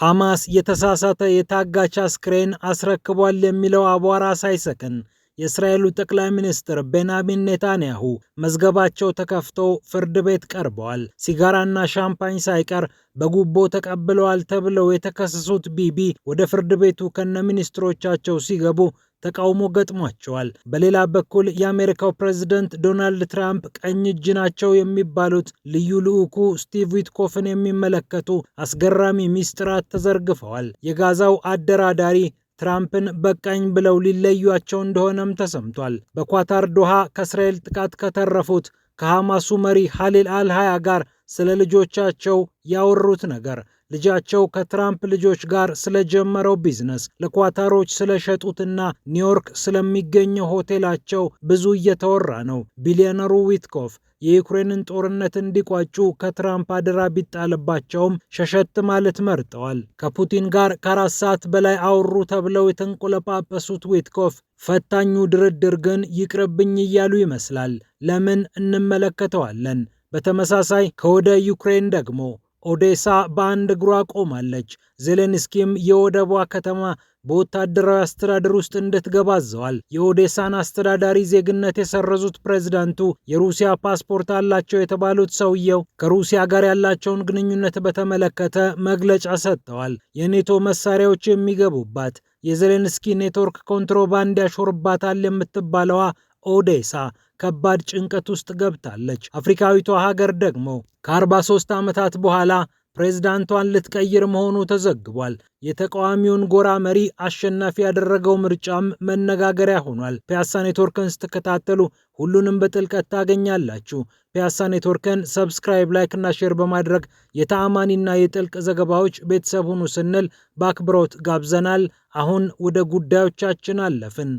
ሐማስ የተሳሳተ የታጋች አስክሬን አስረክቧል የሚለው አቧራ ሳይሰክን የእስራኤሉ ጠቅላይ ሚኒስትር ቤንያሚን ኔታንያሁ መዝገባቸው ተከፍቶ ፍርድ ቤት ቀርበዋል። ሲጋራና ሻምፓኝ ሳይቀር በጉቦ ተቀብለዋል ተብለው የተከሰሱት ቢቢ ወደ ፍርድ ቤቱ ከነ ሚኒስትሮቻቸው ሲገቡ ተቃውሞ ገጥሟቸዋል። በሌላ በኩል የአሜሪካው ፕሬዝደንት ዶናልድ ትራምፕ ቀኝ እጅ ናቸው የሚባሉት ልዩ ልዑኩ ስቲቭ ዊትኮፍን የሚመለከቱ አስገራሚ ሚስጥራት ተዘርግፈዋል። የጋዛው አደራዳሪ ትራምፕን በቃኝ ብለው ሊለዩቸው እንደሆነም ተሰምቷል። በኳታር ዶሃ ከእስራኤል ጥቃት ከተረፉት ከሐማሱ መሪ ኻሊል አልሃያ ጋር ስለ ልጆቻቸው ያወሩት ነገር፣ ልጃቸው ከትራምፕ ልጆች ጋር ስለጀመረው ቢዝነስ፣ ለኳታሮች ስለሸጡትና ኒውዮርክ ስለሚገኘው ሆቴላቸው ብዙ እየተወራ ነው። ቢሊዮነሩ ዊትኮፍ የዩክሬንን ጦርነት እንዲቋጩ ከትራምፕ አደራ ቢጣልባቸውም ሸሸት ማለት መርጠዋል። ከፑቲን ጋር ከ4 ሰዓት በላይ አወሩ ተብለው የተንቆለጳጰሱት ዊትኮፍ ፈታኙ ድርድር ግን ይቅርብኝ እያሉ ይመስላል። ለምን እንመለከተዋለን። በተመሳሳይ ከወደ ዩክሬን ደግሞ ኦዴሳ በአንድ እግሯ ቆማለች። ዜሌንስኪም የወደቧ ከተማ በወታደራዊ አስተዳደር ውስጥ እንድትገባ አዘዋል። የኦዴሳን አስተዳዳሪ ዜግነት የሰረዙት ፕሬዝዳንቱ የሩሲያ ፓስፖርት አላቸው የተባሉት ሰውየው ከሩሲያ ጋር ያላቸውን ግንኙነት በተመለከተ መግለጫ ሰጥተዋል። የኔቶ መሳሪያዎች የሚገቡባት የዜሌንስኪ ኔትወርክ ኮንትሮባንድ ያሾርባታል የምትባለዋ ኦዴሳ ከባድ ጭንቀት ውስጥ ገብታለች። አፍሪካዊቷ ሀገር ደግሞ ከ43 ዓመታት በኋላ ፕሬዝዳንቷን ልትቀይር መሆኑ ተዘግቧል። የተቃዋሚውን ጎራ መሪ አሸናፊ ያደረገው ምርጫም መነጋገሪያ ሆኗል። ፒያሳ ኔትወርክን ስትከታተሉ ሁሉንም በጥልቀት ታገኛላችሁ። ፒያሳ ኔትወርክን ሰብስክራይብ፣ ላይክ እና ሼር በማድረግ የተአማኒና የጥልቅ ዘገባዎች ቤተሰብ ሁኑ ስንል በአክብሮት ጋብዘናል። አሁን ወደ ጉዳዮቻችን አለፍን።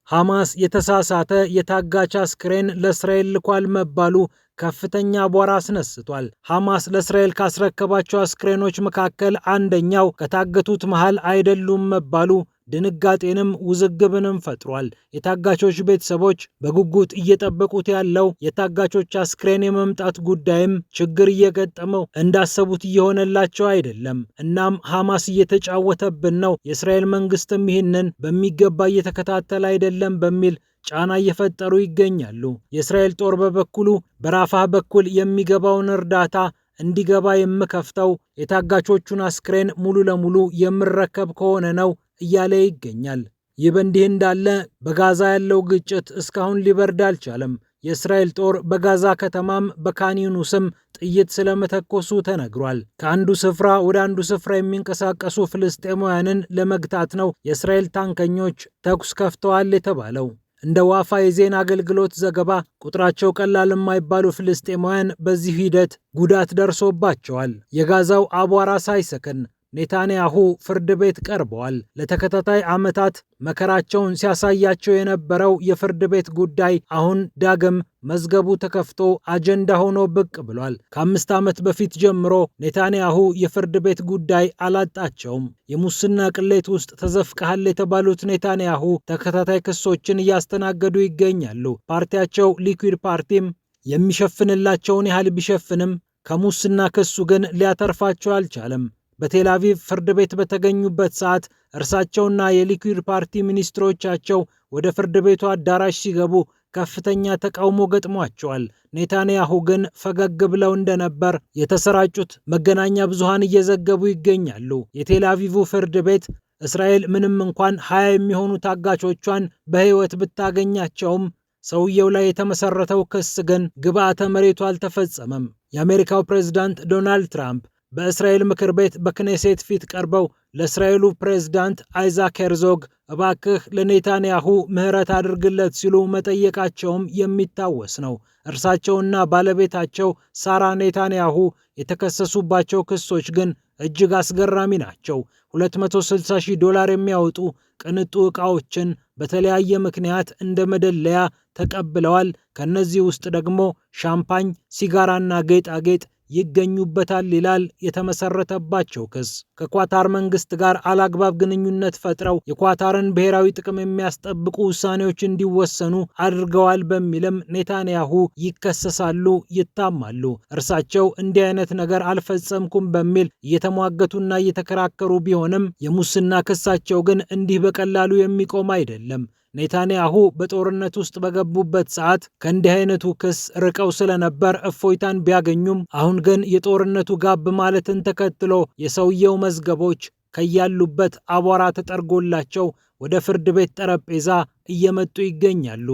ሐማስ የተሳሳተ የታጋች አስክሬን ለእስራኤል ልኳል መባሉ ከፍተኛ አቧራ አስነስቷል። ሐማስ ለእስራኤል ካስረከባቸው አስክሬኖች መካከል አንደኛው ከታገቱት መሃል አይደሉም መባሉ ድንጋጤንም ውዝግብንም ፈጥሯል። የታጋቾች ቤተሰቦች በጉጉት እየጠበቁት ያለው የታጋቾች አስክሬን የመምጣት ጉዳይም ችግር እየገጠመው እንዳሰቡት እየሆነላቸው አይደለም። እናም ሐማስ እየተጫወተብን ነው፣ የእስራኤል መንግስትም ይህንን በሚገባ እየተከታተለ አይደለም በሚል ጫና እየፈጠሩ ይገኛሉ። የእስራኤል ጦር በበኩሉ በራፋህ በኩል የሚገባውን እርዳታ እንዲገባ የምከፍተው የታጋቾቹን አስክሬን ሙሉ ለሙሉ የምረከብ ከሆነ ነው እያለ ይገኛል። ይህ በእንዲህ እንዳለ በጋዛ ያለው ግጭት እስካሁን ሊበርድ አልቻለም። የእስራኤል ጦር በጋዛ ከተማም በካን ዩኒስም ጥይት ስለመተኮሱ ተነግሯል። ከአንዱ ስፍራ ወደ አንዱ ስፍራ የሚንቀሳቀሱ ፍልስጤማውያንን ለመግታት ነው የእስራኤል ታንከኞች ተኩስ ከፍተዋል የተባለው። እንደ ዋፋ የዜና አገልግሎት ዘገባ ቁጥራቸው ቀላል የማይባሉ ፍልስጤማውያን በዚህ ሂደት ጉዳት ደርሶባቸዋል። የጋዛው አቧራ ሳይሰክን ኔታንያሁ ፍርድ ቤት ቀርበዋል። ለተከታታይ ዓመታት መከራቸውን ሲያሳያቸው የነበረው የፍርድ ቤት ጉዳይ አሁን ዳግም መዝገቡ ተከፍቶ አጀንዳ ሆኖ ብቅ ብሏል። ከ5 ዓመት በፊት ጀምሮ ኔታንያሁ የፍርድ ቤት ጉዳይ አላጣቸውም። የሙስና ቅሌት ውስጥ ተዘፍቀሃል የተባሉት ኔታንያሁ ተከታታይ ክሶችን እያስተናገዱ ይገኛሉ። ፓርቲያቸው ሊኩድ ፓርቲም የሚሸፍንላቸውን ያህል ቢሸፍንም ከሙስና ክሱ ግን ሊያተርፋቸው አልቻለም። በቴል አቪቭ ፍርድ ቤት በተገኙበት ሰዓት እርሳቸውና የሊኩድ ፓርቲ ሚኒስትሮቻቸው ወደ ፍርድ ቤቱ አዳራሽ ሲገቡ ከፍተኛ ተቃውሞ ገጥሟቸዋል። ኔታንያሁ ግን ፈገግ ብለው እንደነበር የተሰራጩት መገናኛ ብዙሃን እየዘገቡ ይገኛሉ። የቴል አቪቭ ፍርድ ቤት እስራኤል ምንም እንኳን 20 የሚሆኑ ታጋቾቿን በሕይወት ብታገኛቸውም ሰውየው ላይ የተመሰረተው ክስ ግን ግብዓተ መሬቱ አልተፈጸመም። የአሜሪካው ፕሬዝዳንት ዶናልድ ትራምፕ በእስራኤል ምክር ቤት በክኔሴት ፊት ቀርበው ለእስራኤሉ ፕሬዝዳንት አይዛክ ሄርዞግ እባክህ ለኔታንያሁ ምህረት አድርግለት ሲሉ መጠየቃቸውም የሚታወስ ነው። እርሳቸውና ባለቤታቸው ሳራ ኔታንያሁ የተከሰሱባቸው ክሶች ግን እጅግ አስገራሚ ናቸው። $260,000 የሚያወጡ ቅንጡ ዕቃዎችን በተለያየ ምክንያት እንደ መደለያ ተቀብለዋል። ከነዚህ ውስጥ ደግሞ ሻምፓኝ፣ ሲጋራና ጌጣጌጥ ይገኙበታል ይላል የተመሰረተባቸው ክስ። ከኳታር መንግስት ጋር አላግባብ ግንኙነት ፈጥረው የኳታርን ብሔራዊ ጥቅም የሚያስጠብቁ ውሳኔዎች እንዲወሰኑ አድርገዋል በሚልም ኔታንያሁ ይከሰሳሉ፣ ይታማሉ። እርሳቸው እንዲህ አይነት ነገር አልፈጸምኩም በሚል እየተሟገቱና እየተከራከሩ ቢሆንም የሙስና ክሳቸው ግን እንዲህ በቀላሉ የሚቆም አይደለም። ኔታንያሁ በጦርነት ውስጥ በገቡበት ሰዓት ከእንዲህ አይነቱ ክስ ርቀው ስለነበር እፎይታን ቢያገኙም አሁን ግን የጦርነቱ ጋብ ማለትን ተከትሎ የሰውየው መዝገቦች ከያሉበት አቧራ ተጠርጎላቸው ወደ ፍርድ ቤት ጠረጴዛ እየመጡ ይገኛሉ።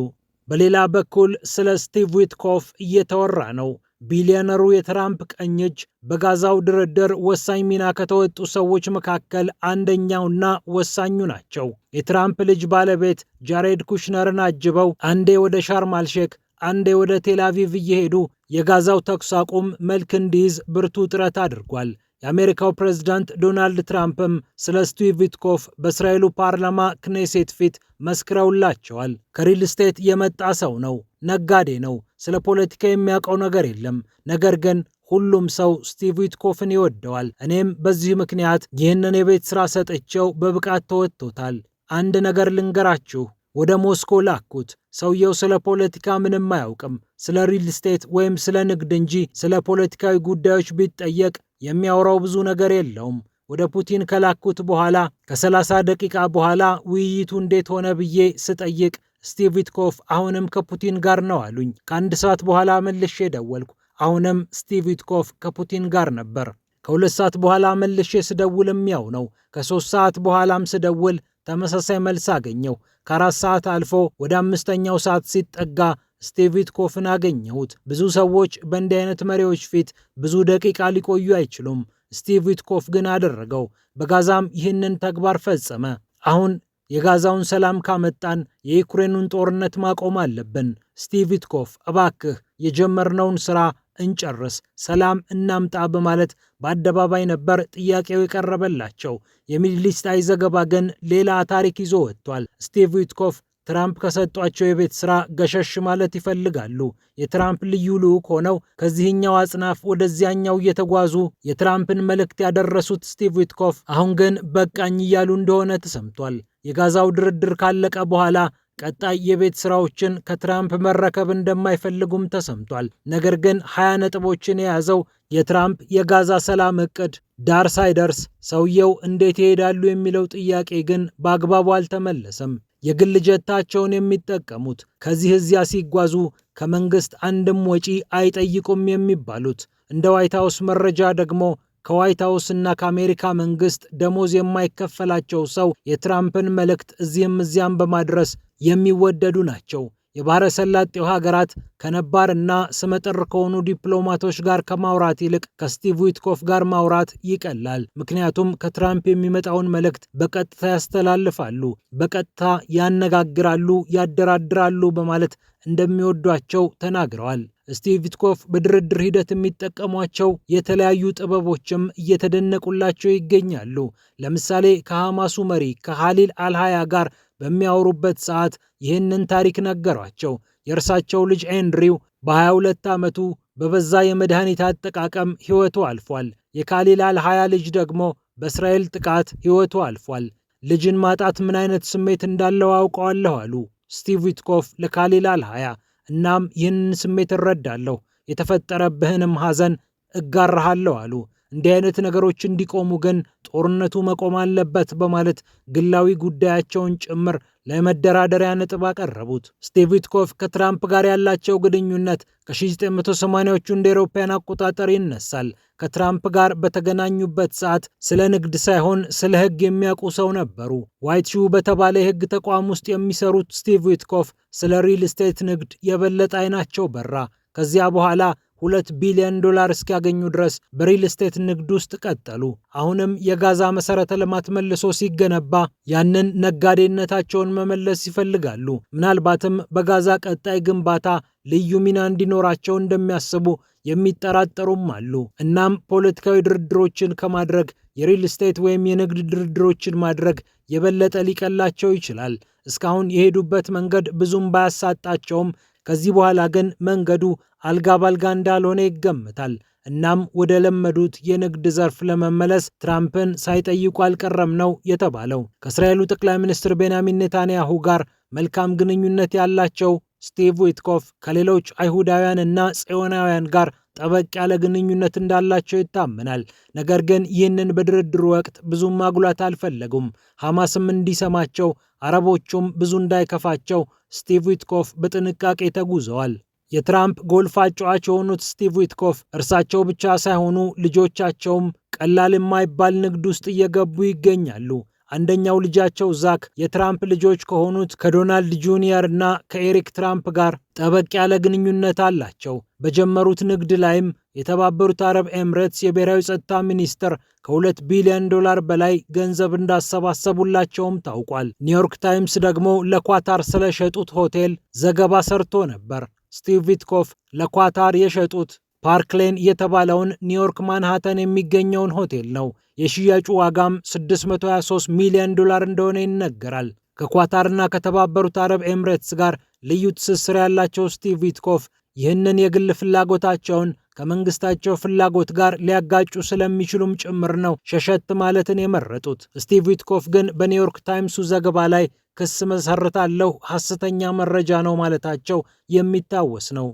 በሌላ በኩል ስለ ስቲቭ ዊትኮፍ እየተወራ ነው። ቢሊዮነሩ የትራምፕ ቀኝ እጅ በጋዛው ድርድር ወሳኝ ሚና ከተወጡ ሰዎች መካከል አንደኛውና ወሳኙ ናቸው። የትራምፕ ልጅ ባለቤት ጃሬድ ኩሽነርን አጅበው አንዴ ወደ ሻርም አልሼክ አንዴ ወደ ቴል አቪቭ እየሄዱ የጋዛው ተኩስ አቁም መልክ እንዲይዝ ብርቱ ጥረት አድርጓል። የአሜሪካው ፕሬዝዳንት ዶናልድ ትራምፕም ስለ ስቲቭ ዊትኮፍ በእስራኤሉ ፓርላማ ክኔሴት ፊት መስክረውላቸዋል። ከሪል ስቴት የመጣ ሰው ነው፣ ነጋዴ ነው፣ ስለ ፖለቲካ የሚያውቀው ነገር የለም። ነገር ግን ሁሉም ሰው ስቲቭ ዊትኮፍን ይወደዋል። እኔም በዚህ ምክንያት ይህንን የቤት ሥራ ሰጥቼው በብቃት ተወጥቶታል። አንድ ነገር ልንገራችሁ፣ ወደ ሞስኮ ላኩት። ሰውየው ስለ ፖለቲካ ምንም አያውቅም፣ ስለ ሪል ስቴት ወይም ስለ ንግድ እንጂ ስለ ፖለቲካዊ ጉዳዮች ቢጠየቅ የሚያወራው ብዙ ነገር የለውም። ወደ ፑቲን ከላኩት በኋላ ከ30 ደቂቃ በኋላ ውይይቱ እንዴት ሆነ ብዬ ስጠይቅ ስቲቭ ዊትኮፍ አሁንም ከፑቲን ጋር ነው አሉኝ። ከ1 ሰዓት በኋላ መልሼ ደወልኩ። አሁንም ስቲቭ ዊትኮፍ ከፑቲን ጋር ነበር። ከ2 ሰዓት በኋላ መልሼ ስደውልም ያው ነው። ከ3 ሰዓት በኋላም ስደውል ተመሳሳይ መልስ አገኘው። ከ4 ሰዓት አልፎ ወደ 5ኛው ሰዓት ሲጠጋ ስቲቭ ዊትኮፍን አገኘሁት። ብዙ ሰዎች በእንዲህ አይነት መሪዎች ፊት ብዙ ደቂቃ ሊቆዩ አይችሉም። ስቲቭ ዊትኮፍ ግን አደረገው። በጋዛም ይህንን ተግባር ፈጸመ። አሁን የጋዛውን ሰላም ካመጣን የዩክሬኑን ጦርነት ማቆም አለብን። ስቲቭ ዊትኮፍ እባክህ የጀመርነውን ስራ እንጨርስ፣ ሰላም እናምጣ በማለት በአደባባይ ነበር ጥያቄው የቀረበላቸው። የሚድል ኢስት አይ ዘገባ ግን ሌላ ታሪክ ይዞ ወጥቷል። ስቲቭ ዊትኮፍ ትራምፕ ከሰጧቸው የቤት ሥራ ገሸሽ ማለት ይፈልጋሉ። የትራምፕ ልዩ ልዑክ ሆነው ከዚህኛው አጽናፍ ወደዚያኛው እየተጓዙ የትራምፕን መልእክት ያደረሱት ስቲቭ ዊትኮፍ አሁን ግን በቃኝ እያሉ እንደሆነ ተሰምቷል። የጋዛው ድርድር ካለቀ በኋላ ቀጣይ የቤት ሥራዎችን ከትራምፕ መረከብ እንደማይፈልጉም ተሰምቷል። ነገር ግን 20 ነጥቦችን የያዘው የትራምፕ የጋዛ ሰላም ዕቅድ ዳር ሳይደርስ ሰውየው እንዴት ይሄዳሉ የሚለው ጥያቄ ግን በአግባቡ አልተመለሰም። የግል ጀታቸውን የሚጠቀሙት ከዚህ እዚያ ሲጓዙ ከመንግስት አንድም ወጪ አይጠይቁም የሚባሉት እንደ ዋይት ሃውስ መረጃ ደግሞ ከዋይት ሃውስ እና ከአሜሪካ መንግስት ደሞዝ የማይከፈላቸው ሰው የትራምፕን መልእክት እዚህም እዚያም በማድረስ የሚወደዱ ናቸው። የባህረ ሰላጤው ሀገራት ከነባር እና ስመጥር ከሆኑ ዲፕሎማቶች ጋር ከማውራት ይልቅ ከስቲቭ ዊትኮፍ ጋር ማውራት ይቀላል። ምክንያቱም ከትራምፕ የሚመጣውን መልእክት በቀጥታ ያስተላልፋሉ፣ በቀጥታ ያነጋግራሉ፣ ያደራድራሉ በማለት እንደሚወዷቸው ተናግረዋል። ስቲቭ ዊትኮፍ በድርድር ሂደት የሚጠቀሟቸው የተለያዩ ጥበቦችም እየተደነቁላቸው ይገኛሉ። ለምሳሌ ከሐማሱ መሪ ከኻሊል አልሃያ ጋር በሚያወሩበት ሰዓት ይህንን ታሪክ ነገሯቸው። የእርሳቸው ልጅ ኤንድሪው በ22 ዓመቱ በበዛ የመድኃኒት አጠቃቀም ሕይወቱ አልፏል። የኻሊል አልሃያ ልጅ ደግሞ በእስራኤል ጥቃት ሕይወቱ አልፏል። ልጅን ማጣት ምን አይነት ስሜት እንዳለው አውቀዋለሁ አሉ ስቲቭ ዊትኮፍ ለኻሊል አልሃያ። እናም ይህንን ስሜት እረዳለሁ፣ የተፈጠረብህንም ሐዘን እጋራሃለሁ አሉ። እንዲህ አይነት ነገሮች እንዲቆሙ ግን ጦርነቱ መቆም አለበት በማለት ግላዊ ጉዳያቸውን ጭምር ለመደራደሪያ ነጥብ አቀረቡት። ስቲቭ ዊትኮፍ ከትራምፕ ጋር ያላቸው ግንኙነት ከ1980ዎቹ እንደ አውሮፓውያን አቆጣጠር ይነሳል። ከትራምፕ ጋር በተገናኙበት ሰዓት ስለ ንግድ ሳይሆን ስለ ሕግ የሚያውቁ ሰው ነበሩ። ዋይት ሹ በተባለ የሕግ ተቋም ውስጥ የሚሰሩት ስቲቭ ዊትኮፍ ስለ ሪል ስቴት ንግድ የበለጠ አይናቸው በራ። ከዚያ በኋላ $2 ቢሊዮን እስኪያገኙ ድረስ በሪል ስቴት ንግድ ውስጥ ቀጠሉ። አሁንም የጋዛ መሰረተ ልማት መልሶ ሲገነባ ያንን ነጋዴነታቸውን መመለስ ይፈልጋሉ። ምናልባትም በጋዛ ቀጣይ ግንባታ ልዩ ሚና እንዲኖራቸው እንደሚያስቡ የሚጠራጠሩም አሉ። እናም ፖለቲካዊ ድርድሮችን ከማድረግ የሪል ስቴት ወይም የንግድ ድርድሮችን ማድረግ የበለጠ ሊቀላቸው ይችላል። እስካሁን የሄዱበት መንገድ ብዙም ባያሳጣቸውም ከዚህ በኋላ ግን መንገዱ አልጋ ባልጋ እንዳልሆነ ይገምታል። እናም ወደ ለመዱት የንግድ ዘርፍ ለመመለስ ትራምፕን ሳይጠይቁ አልቀረም ነው የተባለው። ከእስራኤሉ ጠቅላይ ሚኒስትር ቤንያሚን ኔታንያሁ ጋር መልካም ግንኙነት ያላቸው ስቲቭ ዊትኮፍ ከሌሎች አይሁዳውያን እና ጽዮናውያን ጋር ጠበቅ ያለ ግንኙነት እንዳላቸው ይታመናል። ነገር ግን ይህንን በድርድሩ ወቅት ብዙም ማጉላት አልፈለጉም። ሐማስም እንዲሰማቸው፣ አረቦቹም ብዙ እንዳይከፋቸው ስቲቭ ዊትኮፍ በጥንቃቄ ተጉዘዋል። የትራምፕ ጎልፍ አጫዋች የሆኑት ስቲቭ ዊትኮፍ እርሳቸው ብቻ ሳይሆኑ ልጆቻቸውም ቀላል የማይባል ንግድ ውስጥ እየገቡ ይገኛሉ። አንደኛው ልጃቸው ዛክ የትራምፕ ልጆች ከሆኑት ከዶናልድ ጁኒየር እና ከኤሪክ ትራምፕ ጋር ጠበቅ ያለ ግንኙነት አላቸው። በጀመሩት ንግድ ላይም የተባበሩት አረብ ኤምሬትስ የብሔራዊ ጸጥታ ሚኒስትር ከ2 ቢሊዮን ዶላር በላይ ገንዘብ እንዳሰባሰቡላቸውም ታውቋል። ኒውዮርክ ታይምስ ደግሞ ለኳታር ስለሸጡት ሆቴል ዘገባ ሰርቶ ነበር። ስቲቭ ዊትኮፍ ለኳታር የሸጡት ፓርክሌን የተባለውን ኒውዮርክ ማንሃተን የሚገኘውን ሆቴል ነው። የሽያጩ ዋጋም 623 ሚሊዮን ዶላር እንደሆነ ይነገራል። ከኳታርና ከተባበሩት አረብ ኤምሬትስ ጋር ልዩ ትስስር ያላቸው ስቲቭ ዊትኮፍ ይህንን የግል ፍላጎታቸውን ከመንግስታቸው ፍላጎት ጋር ሊያጋጩ ስለሚችሉም ጭምር ነው ሸሸት ማለትን የመረጡት። ስቲቭ ዊትኮፍ ግን በኒውዮርክ ታይምሱ ዘገባ ላይ ክስ መሰርታለሁ፣ ሐሰተኛ መረጃ ነው ማለታቸው የሚታወስ ነው።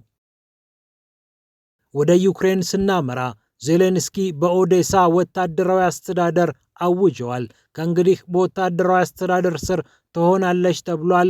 ወደ ዩክሬን ስናመራ ዜሌንስኪ በኦዴሳ ወታደራዊ አስተዳደር አውጀዋል። ከእንግዲህ በወታደራዊ አስተዳደር ስር ትሆናለች ተብሏል።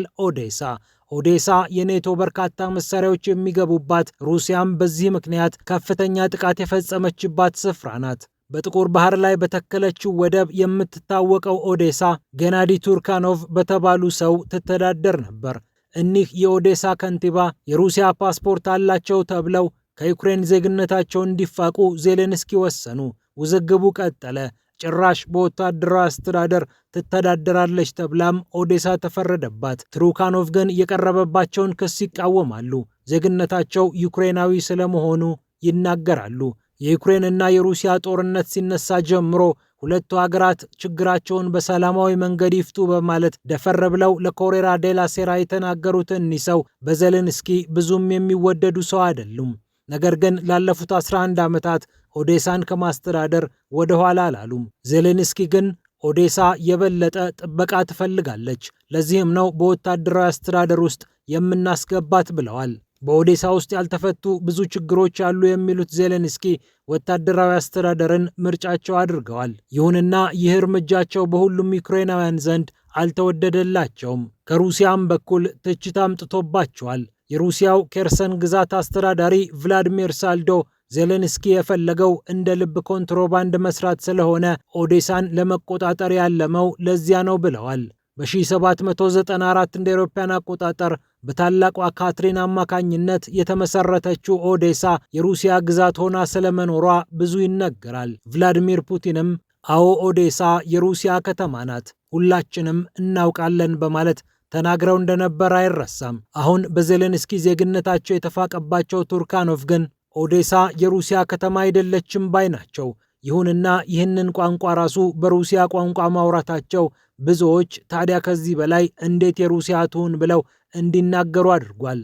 ኦዴሳ የኔቶ በርካታ መሳሪያዎች የሚገቡባት፣ ሩሲያም በዚህ ምክንያት ከፍተኛ ጥቃት የፈጸመችባት ስፍራ ናት። በጥቁር ባህር ላይ በተከለችው ወደብ የምትታወቀው ኦዴሳ ጌናዲ ቱርካኖቭ በተባሉ ሰው ትተዳደር ነበር። እኒህ የኦዴሳ ከንቲባ የሩሲያ ፓስፖርት አላቸው ተብለው ከዩክሬን ዜግነታቸው እንዲፋቁ ዜሌንስኪ ወሰኑ። ውዝግቡ ቀጠለ። ጭራሽ በወታደራዊ አስተዳደር ትተዳደራለች ተብላም ኦዴሳ ተፈረደባት። ትሩካኖቭ ግን የቀረበባቸውን ክስ ይቃወማሉ። ዜግነታቸው ዩክሬናዊ ስለመሆኑ ይናገራሉ። የዩክሬንና የሩሲያ ጦርነት ሲነሳ ጀምሮ ሁለቱ ሀገራት ችግራቸውን በሰላማዊ መንገድ ይፍቱ በማለት ደፈር ብለው ለኮሬራ ዴላ ሴራ የተናገሩት እኒህ ሰው በዜሌንስኪ ብዙም የሚወደዱ ሰው አይደሉም። ነገር ግን ላለፉት 11 ዓመታት ኦዴሳን ከማስተዳደር ወደ ኋላ አላሉም። ዜሌንስኪ ግን ኦዴሳ የበለጠ ጥበቃ ትፈልጋለች፣ ለዚህም ነው በወታደራዊ አስተዳደር ውስጥ የምናስገባት ብለዋል። በኦዴሳ ውስጥ ያልተፈቱ ብዙ ችግሮች አሉ የሚሉት ዜሌንስኪ ወታደራዊ አስተዳደርን ምርጫቸው አድርገዋል። ይሁንና ይህ እርምጃቸው በሁሉም ዩክሬናውያን ዘንድ አልተወደደላቸውም። ከሩሲያም በኩል ትችት አምጥቶባቸዋል። የሩሲያው ኬርሰን ግዛት አስተዳዳሪ ቭላዲሚር ሳልዶ ዜሌንስኪ የፈለገው እንደ ልብ ኮንትሮባንድ መስራት ስለሆነ ኦዴሳን ለመቆጣጠር ያለመው ለዚያ ነው ብለዋል። በ1794 እንደ አውሮፓውያን አቆጣጠር በታላቋ ካትሪን አማካኝነት የተመሰረተችው ኦዴሳ የሩሲያ ግዛት ሆና ስለመኖሯ ብዙ ይነገራል። ቭላዲሚር ፑቲንም አዎ ኦዴሳ የሩሲያ ከተማ ናት፣ ሁላችንም እናውቃለን በማለት ተናግረው እንደነበር አይረሳም። አሁን በዜሌንስኪ ዜግነታቸው የተፋቀባቸው ቱርካኖቭ ግን ኦዴሳ የሩሲያ ከተማ አይደለችም ባይ ናቸው። ይሁንና ይህንን ቋንቋ ራሱ በሩሲያ ቋንቋ ማውራታቸው ብዙዎች ታዲያ ከዚህ በላይ እንዴት የሩሲያ ትሁን ብለው እንዲናገሩ አድርጓል።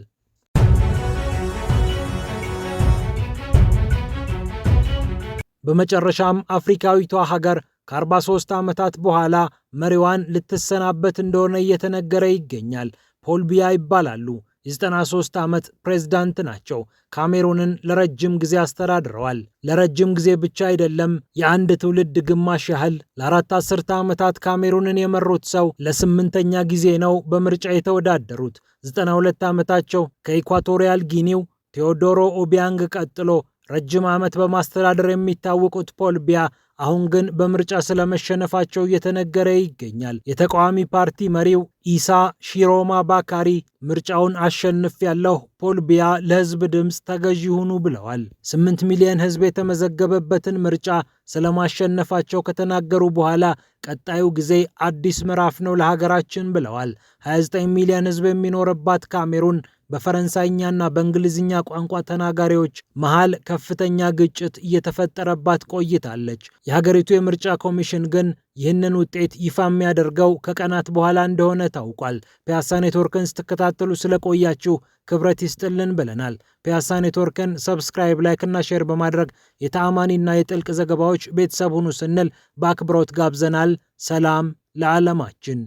በመጨረሻም አፍሪካዊቷ ሀገር ከ43 ዓመታት በኋላ መሪዋን ልትሰናበት እንደሆነ እየተነገረ ይገኛል። ፖል ቢያ ይባላሉ። የ93 ዓመት ፕሬዝዳንት ናቸው። ካሜሩንን ለረጅም ጊዜ አስተዳድረዋል። ለረጅም ጊዜ ብቻ አይደለም፣ የአንድ ትውልድ ግማሽ ያህል ለ4 አስርተ ዓመታት ካሜሩንን የመሩት ሰው ለ8ኛ ጊዜ ነው በምርጫ የተወዳደሩት። 92 ዓመታቸው ከኢኳቶሪያል ጊኒው ቴዎዶሮ ኦቢያንግ ቀጥሎ ረጅም ዓመት በማስተዳደር የሚታወቁት ፖል ቢያ አሁን ግን በምርጫ ስለመሸነፋቸው እየተነገረ ይገኛል። የተቃዋሚ ፓርቲ መሪው ኢሳ ሺሮማ ባካሪ ምርጫውን አሸንፊያለሁ፣ ፖል ቢያ ለህዝብ ድምፅ ተገዢ ሁኑ ብለዋል። 8 ሚሊዮን ህዝብ የተመዘገበበትን ምርጫ ስለማሸነፋቸው ከተናገሩ በኋላ ቀጣዩ ጊዜ አዲስ ምዕራፍ ነው ለሀገራችን ብለዋል። 29 ሚሊዮን ህዝብ የሚኖርባት ካሜሩን በፈረንሳይኛና በእንግሊዝኛ ቋንቋ ተናጋሪዎች መሃል ከፍተኛ ግጭት እየተፈጠረባት ቆይታለች። የሀገሪቱ የምርጫ ኮሚሽን ግን ይህንን ውጤት ይፋ የሚያደርገው ከቀናት በኋላ እንደሆነ ታውቋል። ፒያሳ ኔትወርክን ስትከታተሉ ስለቆያችሁ ክብረት ይስጥልን ብለናል። ፒያሳ ኔትወርክን ሰብስክራይብ፣ ላይክ እና ሼር በማድረግ የተአማኒና የጥልቅ ዘገባዎች ቤተሰብ ሁኑ ስንል በአክብሮት ጋብዘናል። ሰላም ለዓለማችን።